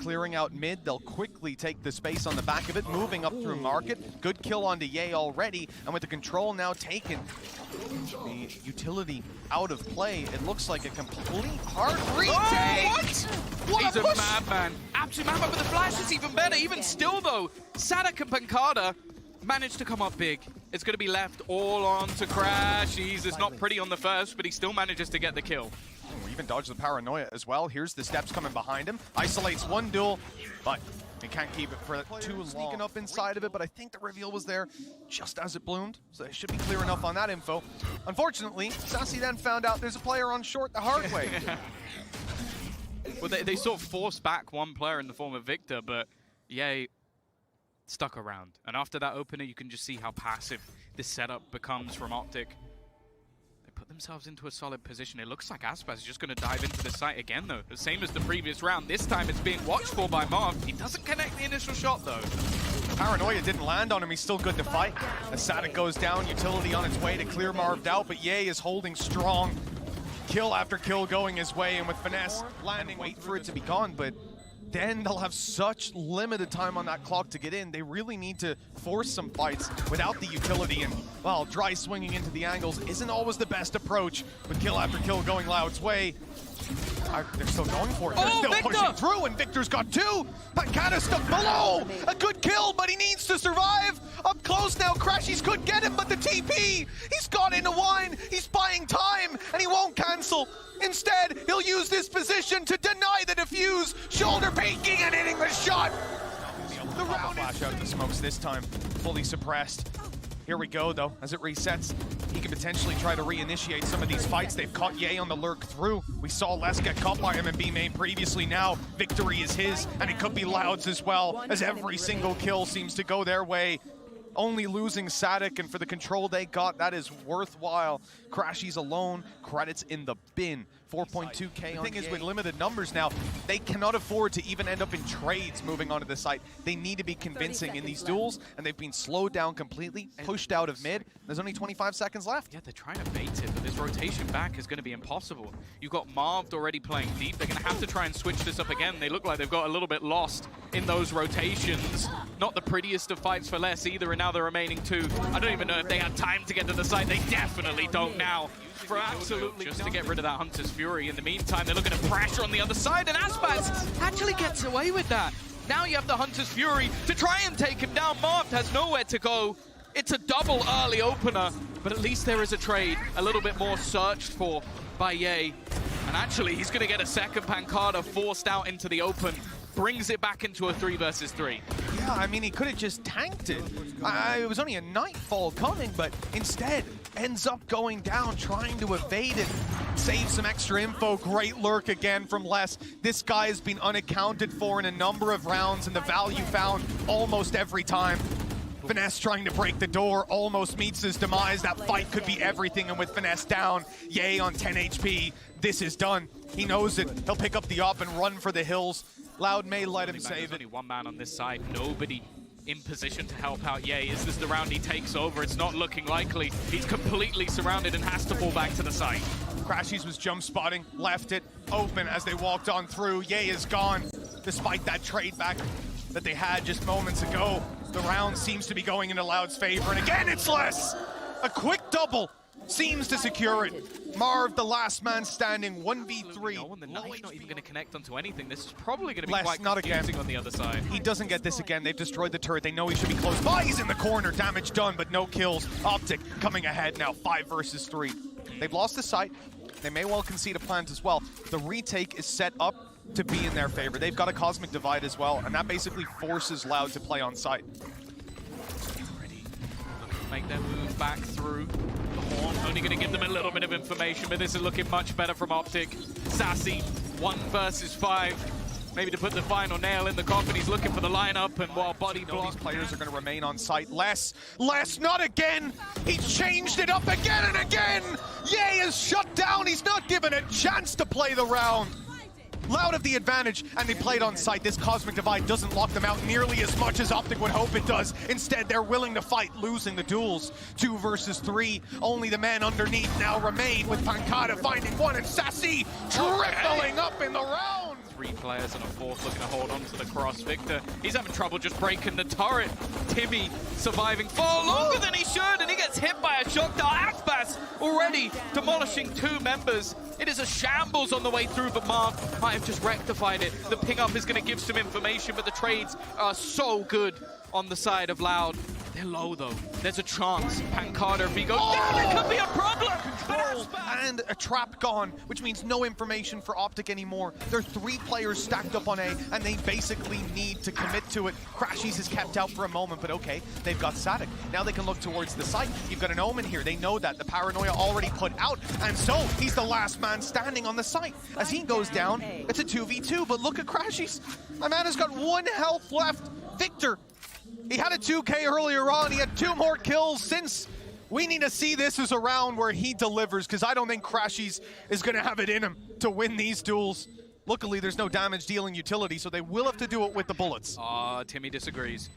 clearing out mid. They'll quickly take the space on the back of it, moving up through market. Good kill onto Ye already, and with the control now taken, the utility out of play, it looks like a complete hard retake! What He's a madman. Absolute madman, but the flash is even better. Even still, though, Saadhak and pANcada managed to come up big. It's going to be left all on to crashies. It's not pretty on the first, but he still manages to get the kill. Even dodge the paranoia as well. Here's the steps coming behind him. Isolates one duel, but he can't keep it for too long. Sneaking up inside of it, but I think the reveal was there just as it bloomed, so it should be clear enough on that info. Unfortunately, Sacy then found out there's a player on short the hard way. Well, they sort of forced back one player in the form of Victor, but Ye stuck around. And after that opener, you can just see how passive this setup becomes from OpTic. They put themselves into a solid position. It looks like aspas is just going to dive into the site again, though. The same as the previous round. This time it's being watched for by Marved. He doesn't connect the initial shot, though. Paranoia didn't land on him. He's still good to fight. As Saadhak goes down, utility on its way to clear Marved out, but Ye is holding strong. Kill after kill going his way, and with finesse landing, wait for it to be gone, but then they'll have such limited time on that clock to get in. They really need to force some fights without the utility, and, well, dry swinging into the angles isn't always the best approach, with kill after kill going Loud's way. They're still going for it. They're still Victor! pushing through, and Victor's got two. pANcada stuck below. A good kill, but he needs to survive. Up close now, crashies could get him, but the TP, he's got into wine. He's buying time, and he won't cancel. Instead, he'll use this position to deny the defuse, shoulder peeking and hitting the shot. The round flash out the smokes this time, fully suppressed. Here we go, though, as it resets. He can potentially try to reinitiate some of these fights. They've caught Ye on the lurk through. We saw Les get caught by him in B main previously. Now, victory is his, and it could be Loud's as well, as every single kill seems to go their way. Only losing Saadhak, and for the control they got, that is worthwhile. crashies alone, credits in the bin. 4.2k. The thing is, with limited numbers now, they cannot afford to even end up in trades moving onto the site. They need to be convincing in these duels, and they've been slowed down completely, pushed out of mid. There's only 25 seconds left. Yeah, they're trying to bait it, but this rotation back is going to be impossible. You've got Marved already playing deep. They're going to have to try and switch this up again. They look like they've got a little bit lost in those rotations. Not the prettiest of fights for Les either, and now the remaining two. I don't even know if they had time to get to the site. They definitely don't now. For absolutely just to get rid of that Hunter's Fury. In the meantime, they're looking at pressure on the other side, and aspas actually gets away with that. Now you have the Hunter's Fury to try and take him down. Marved has nowhere to go. It's a double early opener, but at least there is a trade, a little bit more searched for by Ye. And actually, he's going to get a second pANcada forced out into the open. Brings it back into a 3 versus 3. Yeah, I mean, he could have just tanked it. It was only a nightfall coming, but instead ends up going down, trying to evade it. Save some extra info. Great lurk again from Les. This guy has been unaccounted for in a number of rounds, and the value found almost every time. Finesse trying to break the door, almost meets his demise. That fight could be everything, and with Finesse down, Ye on 10 HP, this is done. He knows it. He'll pick up the op and run for the hills. Loud may let him save it. Only one man on this side, nobody in position to help out Ye. Is this the round he takes over? It's not looking likely. He's completely surrounded and has to fall back to the site. crashies was jump spotting, left it open as they walked on through. Ye is gone, despite that trade back that they had just moments ago. The round seems to be going into Loud's favor, and again it's Les! A quick double seems to secure it. Marved, the last man standing, 1v3. No, and the knife's not even going to connect onto anything. This is probably going to be Les, quite not confusing again. on the other side. He doesn't get this again. They've destroyed the turret. They know he should be close by. He's in the corner. Damage done, but no kills. OpTic coming ahead now, 5 versus 3. They've lost the site. They may well concede a plant as well. The retake is set up to be in their favor. They've got a Cosmic Divide as well, and that basically forces Loud to play on site. Ready. Make their move back through. The Horn only going to give them a little bit of information, but this is looking much better from OpTic. Sacy, 1 versus 5. Maybe to put the final nail in the coffin. He's looking for the lineup, and while body block. These players are going to remain on site. Les, not again! He's changed it up again and again! Ye is shut down. He's not given a chance to play the round. Loud have the advantage, and they played on site. This Cosmic Divide doesn't lock them out nearly as much as OpTic would hope it does. Instead, they're willing to fight, losing the duels. 2 versus 3. Only the men underneath now remain, with pANcada finding one, and Sacy trickling up in the round. 3 players and a 4th looking to hold on to the cross. Victor, he's having trouble just breaking the turret. Timmy surviving far longer than he should, and he gets hit by a shock dart. Aspas already demolishing 2 members. It is a shambles on the way through, but Marv might have just rectified it. The ping up is going to give some information, but the trades are so good on the side of Loud. They're low though. There's a chance. pANcada, if he goes down, it could be a problem. Control and a trap gone, which means no information for OpTic anymore. There are 3 players stacked up on A, and they basically need to commit to it. crashies is kept out for a moment, but okay, they've got Saadhak. Now they can look towards the site. You've got an Omen here. They know that. The paranoia already put out, and so he's the last man standing on the site. As he goes down, it's a 2v2, but look at crashies. My man has got 1 health left. Victor, he had a 2K earlier on. He had 2 more kills since. We need to see this as a round where he delivers, because I don't think crashies is going to have it in him to win these duels. Luckily, there's no damage dealing utility, so they will have to do it with the bullets. Timmy disagrees.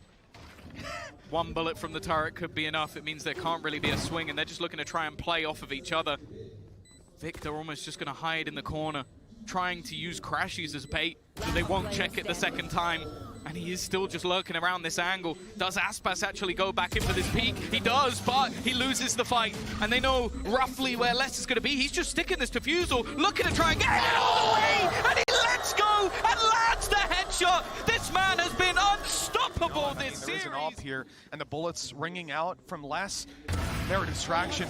1 bullet from the turret could be enough. It means there can't really be a swing, and they're just looking to try and play off of each other. Victor almost just going to hide in the corner, trying to use crashies as bait, so they won't check it the second time. And he is still just lurking around this angle. Does Aspas actually go back in for this peek? He does, but he loses the fight. And they know roughly where Les is going to be. He's just sticking this defusal, looking to try and get it all the way. And he lets go and lands the headshot. This man has been unstoppable this series. There is an op here, and the bullets ringing out from Les. They're a distraction.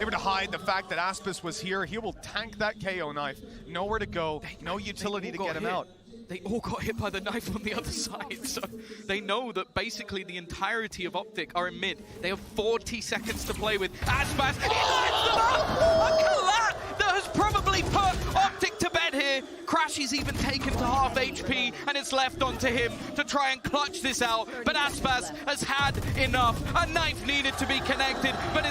They were to hide the fact that Aspas was here. He will tank that KO knife. Nowhere to go, no utility to get him out. They all got hit by the knife on the other side, so they know that basically the entirety of OpTic are in mid. They have 40 seconds to play with. Aspas, he lights them up! A collapse that has probably put OpTic to bed here. crashies even taken to half HP, and it's left onto him to try and clutch this out. But Aspas has had enough. A knife needed to be connected, but